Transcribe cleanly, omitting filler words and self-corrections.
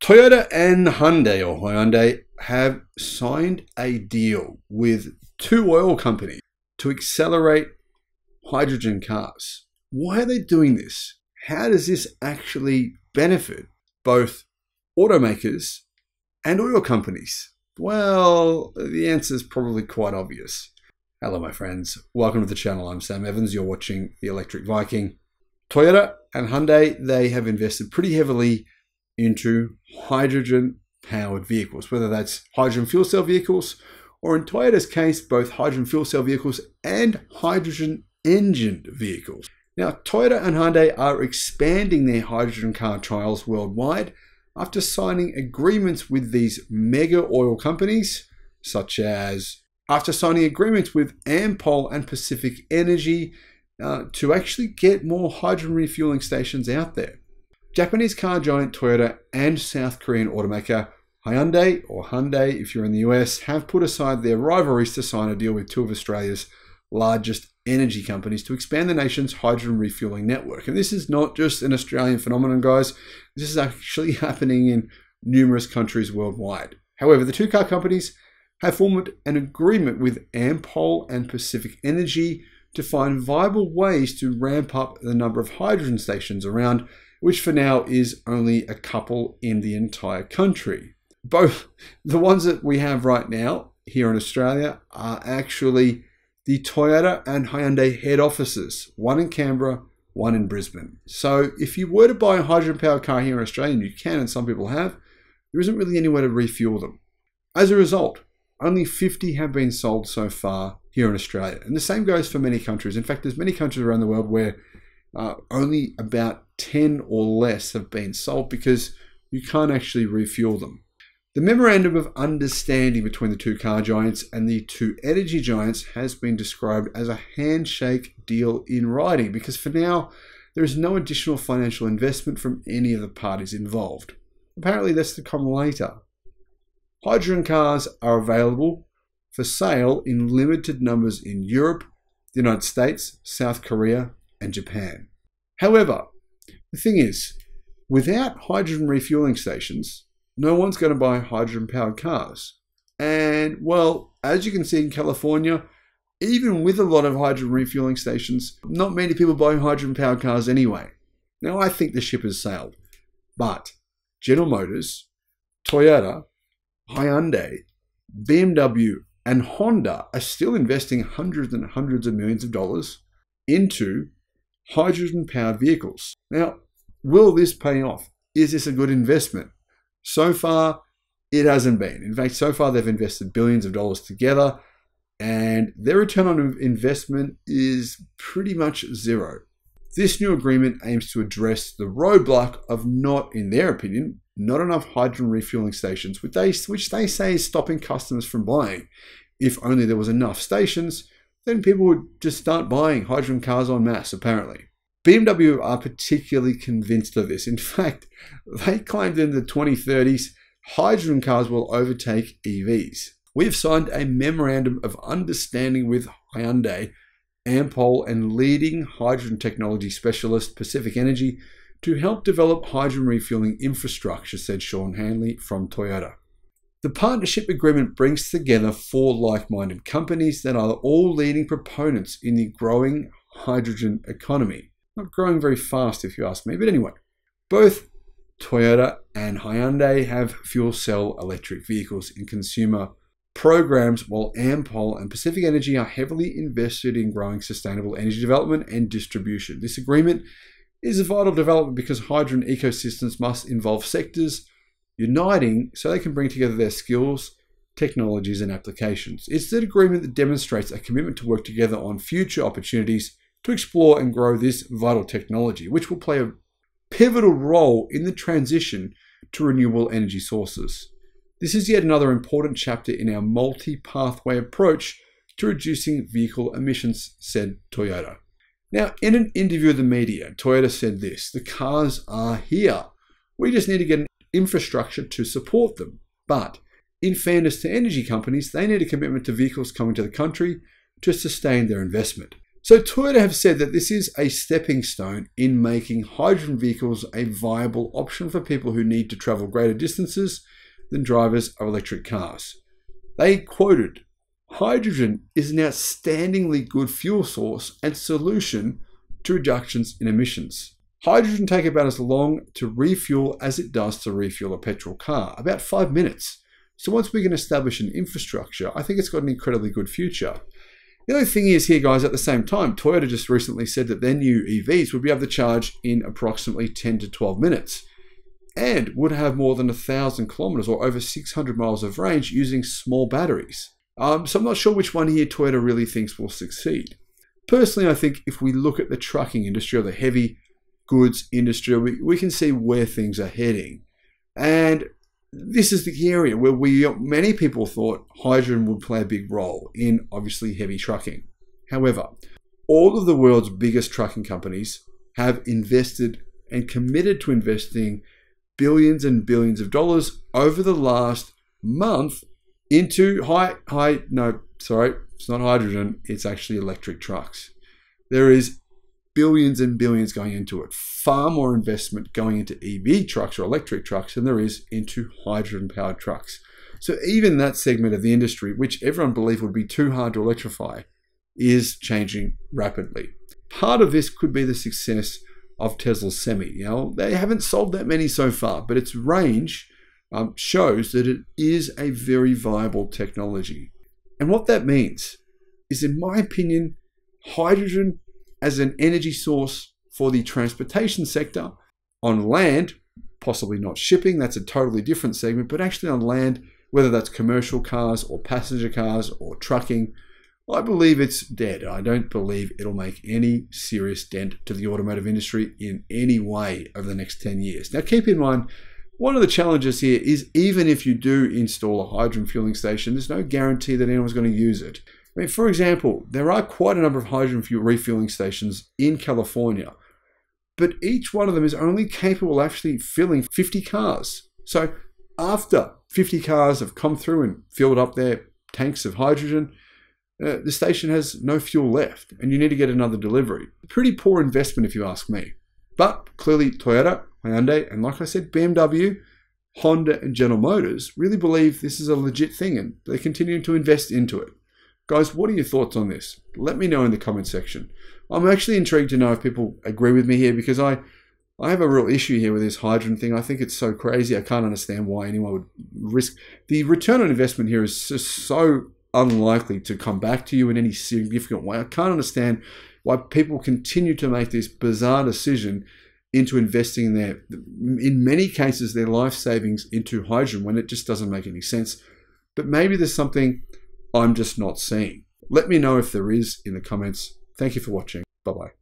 Toyota and Hyundai have signed a deal with two oil companies to accelerate hydrogen cars. Why are they doing this? How does this actually benefit both automakers and oil companies? Well, the answer is probably quite obvious. Hello, my friends. Welcome to the channel. I'm Sam Evans. You're watching the Electric Viking. Toyota and Hyundai, they have invested pretty heavily into hydrogen-powered vehicles, whether that's hydrogen fuel cell vehicles, or in Toyota's case, both hydrogen fuel cell vehicles and hydrogen engined vehicles. Now, Toyota and Hyundai are expanding their hydrogen car trials worldwide after signing agreements with these mega oil companies, such as after signing agreements with Ampol and Pacific Energy to actually get more hydrogen refueling stations out there. Japanese car giant Toyota and South Korean automaker Hyundai, or Hyundai if you're in the US, have put aside their rivalries to sign a deal with two of Australia's largest energy companies to expand the nation's hydrogen refueling network. And this is not just an Australian phenomenon, guys. This is actually happening in numerous countries worldwide. However, the two car companies have formed an agreement with Ampol and Pacific Energy to find viable ways to ramp up the number of hydrogen stations around, which for now is only a couple in the entire country. Both the ones that we have right now here in Australia are actually the Toyota and Hyundai head offices, one in Canberra, one in Brisbane. So if you were to buy a hydrogen powered car here in Australia, and you can, and some people have, there isn't really anywhere to refuel them. As a result, only 50 have been sold so far here in Australia. And the same goes for many countries. In fact, there's many countries around the world where only about 10 or less have been sold because you can't actually refuel them. The memorandum of understanding between the two car giants and the two energy giants has been described as a handshake deal in writing because for now, there is no additional financial investment from any of the parties involved. Apparently, that's to come later. Hydrogen cars are available for sale in limited numbers in Europe, the United States, South Korea, and Japan. However, the thing is, without hydrogen refueling stations, no one's going to buy hydrogen-powered cars. And, well, as you can see in California, even with a lot of hydrogen refueling stations, not many people buy hydrogen-powered cars anyway. Now, I think the ship has sailed. But General Motors, Toyota, Hyundai, BMW, and Honda are still investing hundreds and hundreds of millions of dollars into hydrogen-powered vehicles. Now, will this pay off? Is this a good investment? So far, it hasn't been. In fact, so far they've invested billions of dollars together, and their return on investment is pretty much zero. This new agreement aims to address the roadblock of not, in their opinion, not enough hydrogen refueling stations, which they say is stopping customers from buying. If only there was enough stations, then people would just start buying hydrogen cars en masse, apparently. BMW are particularly convinced of this. In fact, they claimed in the 2030s, hydrogen cars will overtake EVs. We've signed a memorandum of understanding with Hyundai, Ampol, and leading hydrogen technology specialist Pacific Energy to help develop hydrogen refueling infrastructure, said Sean Hanley from Toyota. The partnership agreement brings together four like-minded companies that are all leading proponents in the growing hydrogen economy. Not growing very fast if you ask me, but anyway. Both Toyota and Hyundai have fuel cell electric vehicles in consumer programs, while Ampol and Pacific Energy are heavily invested in growing sustainable energy development and distribution. This agreement is a vital development because hydrogen ecosystems must involve sectors uniting so they can bring together their skills, technologies, and applications. It's an agreement that demonstrates a commitment to work together on future opportunities to explore and grow this vital technology, which will play a pivotal role in the transition to renewable energy sources. This is yet another important chapter in our multi-pathway approach to reducing vehicle emissions, said Toyota. Now, in an interview with the media, Toyota said this: "The cars are here. We just need to get an infrastructure to support them. But in fairness to energy companies, they need a commitment to vehicles coming to the country to sustain their investment. So Toyota have said that this is a stepping stone in making hydrogen vehicles a viable option for people who need to travel greater distances than drivers of electric cars. They quoted, "Hydrogen is an outstandingly good fuel source and solution to reductions in emissions. Hydrogen takes about as long to refuel as it does to refuel a petrol car, about 5 minutes. So once we can establish an infrastructure, I think it's got an incredibly good future." The only thing is here, guys, at the same time, Toyota just recently said that their new EVs would be able to charge in approximately 10 to 12 minutes and would have more than 1,000 kilometers or over 600 miles of range using small batteries. So I'm not sure which one here Toyota really thinks will succeed. Personally, I think if we look at the trucking industry or the heavy goods industry, we can see where things are heading. And this is the area where many people thought hydrogen would play a big role in, obviously, heavy trucking. However, all of the world's biggest trucking companies have invested and committed to investing billions and billions of dollars over the last month into it's not hydrogen, it's actually electric trucks. There is billions and billions going into it. Far more investment going into EV trucks or electric trucks than there is into hydrogen-powered trucks. So even that segment of the industry, which everyone believed would be too hard to electrify, is changing rapidly. Part of this could be the success of Tesla's Semi. They haven't sold that many so far, but its range shows that it is a very viable technology. And what that means is, in my opinion, hydrogen as an energy source for the transportation sector on land, possibly not shipping, that's a totally different segment, but actually on land, whether that's commercial cars or passenger cars or trucking, I believe it's dead. I don't believe it'll make any serious dent to the automotive industry in any way over the next 10 years. Now, keep in mind, one of the challenges here is even if you do install a hydrogen fueling station, there's no guarantee that anyone's going to use it. I mean, for example, there are quite a number of hydrogen fuel refueling stations in California, but each one of them is only capable of actually filling 50 cars. So after 50 cars have come through and filled up their tanks of hydrogen, the station has no fuel left and you need to get another delivery. Pretty poor investment if you ask me. But clearly Toyota, Hyundai, and like I said, BMW, Honda, and General Motors really believe this is a legit thing and they continue to invest into it. Guys, what are your thoughts on this? Let me know in the comment section. I'm actually intrigued to know if people agree with me here, because I have a real issue here with this hydrogen thing. I think it's so crazy. I can't understand why anyone would risk. The return on investment here is just so unlikely to come back to you in any significant way. I can't understand why people continue to make this bizarre decision into investing in many cases, their life savings into hydrogen when it just doesn't make any sense. But maybe there's something I'm just not seeing. Let me know if there is in the comments. Thank you for watching. Bye-bye.